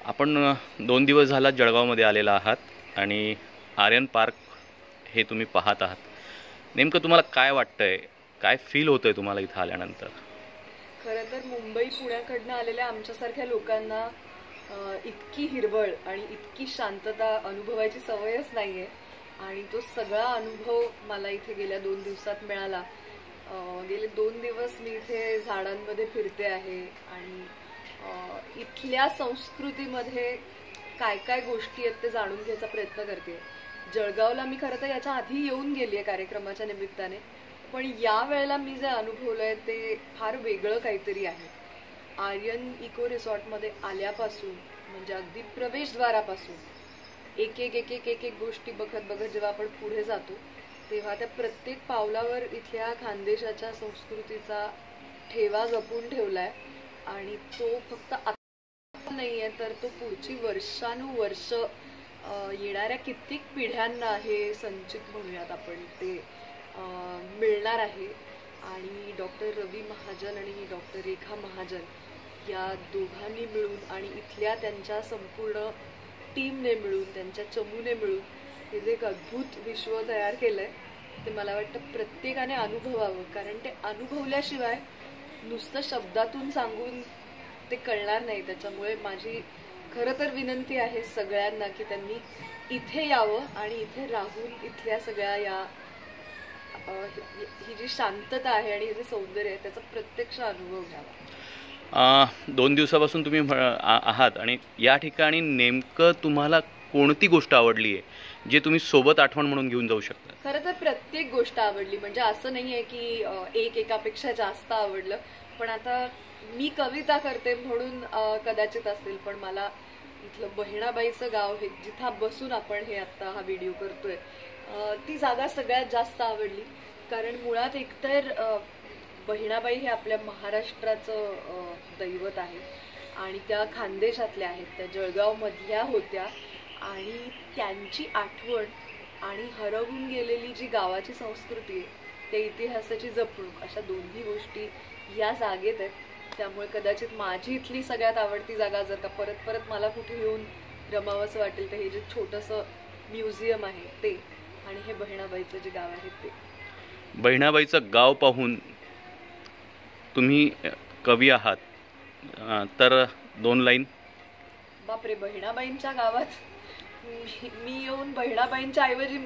आपण 2 दिवस झाला जळगावमध्ये आलेला आहात आणि आर्यन पार्क हे तुम्ही पाहत आहात. नेमकं तुम्हाला काय वाटतंय, काय फील होतंय तुम्हाला इथं आल्यानंतर? खरं तर मुंबई पुण्याकडनं आलेल्या आमच्यासारख्या लोकांना इतकी हिरवळ आणि इतकी शांतता अनुभवायची सवयच नाही आहे आणि तो सगळा अनुभव मला इथे गेल्या 2 दिवसात मिळाला. गेले 2 दिवस मी इथे झाडांमध्ये फिरते आहे आणि इथल्या संस्कृतीमध्ये काय काय गोष्टी आहेत ते जाणून घ्यायचा प्रयत्न करते. जळगावला मी खरं तर याच्या आधी येऊन गेली आहे कार्यक्रमाच्या निमित्ताने, पण या वेळेला मी जे अनुभवलंय ते फार वेगळं काहीतरी आहे. आर्यन इको रिसॉर्टमध्ये आल्यापासून म्हणजे अगदी प्रवेशद्वारापासून एक एक एक एक एक एक गोष्टी बघत बघत जेव्हा आपण पुढे जातो तेव्हा त्या प्रत्येक पावलावर इथल्या खानदेशाच्या संस्कृतीचा ठेवा जपून ठेवलाय आणि तो फक्त आता नाहीये तर तो पुढची वर्षानुवर्ष येणाऱ्या कित्येक पिढ्यांना हे संचित म्हणूयात आपण ते मिळणार आहे. आणि डॉक्टर रवी महाजन आणि डॉक्टर रेखा महाजन या दोघांनी मिळून आणि इथल्या त्यांच्या संपूर्ण टीमने मिळून, त्यांच्या चमूने मिळून हे जे एक अद्भुत विश्व तयार केलंय ते मला वाटतं प्रत्येकाने अनुभवावं, कारण ते अनुभवल्याशिवाय नुसतं शब्दातून सांगून ते कळणार नाही. त्याच्यामुळे माझी खरं तर विनंती आहे सगळ्यांना की त्यांनी इथे यावं आणि इथे राहून इथल्या सगळ्या या ही जी शांतता आहे आणि हे जे सौंदर्य आहे त्याचा प्रत्यक्ष अनुभव घ्यावा. 2 दिवसापासून तुम्ही आहात आणि या ठिकाणी नेमकं तुम्हाला कोणती गोष्ट आवडली आहे जे तुम्ही सोबत आठवण म्हणून घेऊन जाऊ शकता? खरं तर प्रत्येक गोष्ट आवडली, म्हणजे असं नाही आहे की एकापेक्षा जास्त आवडलं. पण आता मी कविता करते म्हणून कदाचित असेल, पण मला इथलं बहिणाबाईचं गाव हे जिथं बसून आपण हे आता हा व्हिडिओ करतोय ती जागा सगळ्यात जास्त आवडली. कारण मुळात एकतर बहिणाबाई हे आपल्या महाराष्ट्राचं दैवत आहे आणि त्या खानदेशातल्या आहेत, त्या जळगावमधल्या होत्या आणि त्यांची आठवण आणि हरवून गेलेली जी गावाची संस्कृती आहे त्या इतिहासाची जपणूक अशा दोन्ही गोष्टी या जागेत आहेत. त्यामुळे कदाचित माझी इथली सगळ्यात आवडती जागा जर का परत परत मला कुठे येऊन रमावंसं वाटेल तर हे जे छोटंसं म्युझियम आहे ते आणि हे बहिणाबाईचं जे गाव आहे ते. बहिणाबाईचं गाव पाहून तुम्ही कवी आहात तर 2 लाईन. बापरे, बहिणाबाईंच्या गावात मी येऊन बहिणाबाईंच्या ऐवजी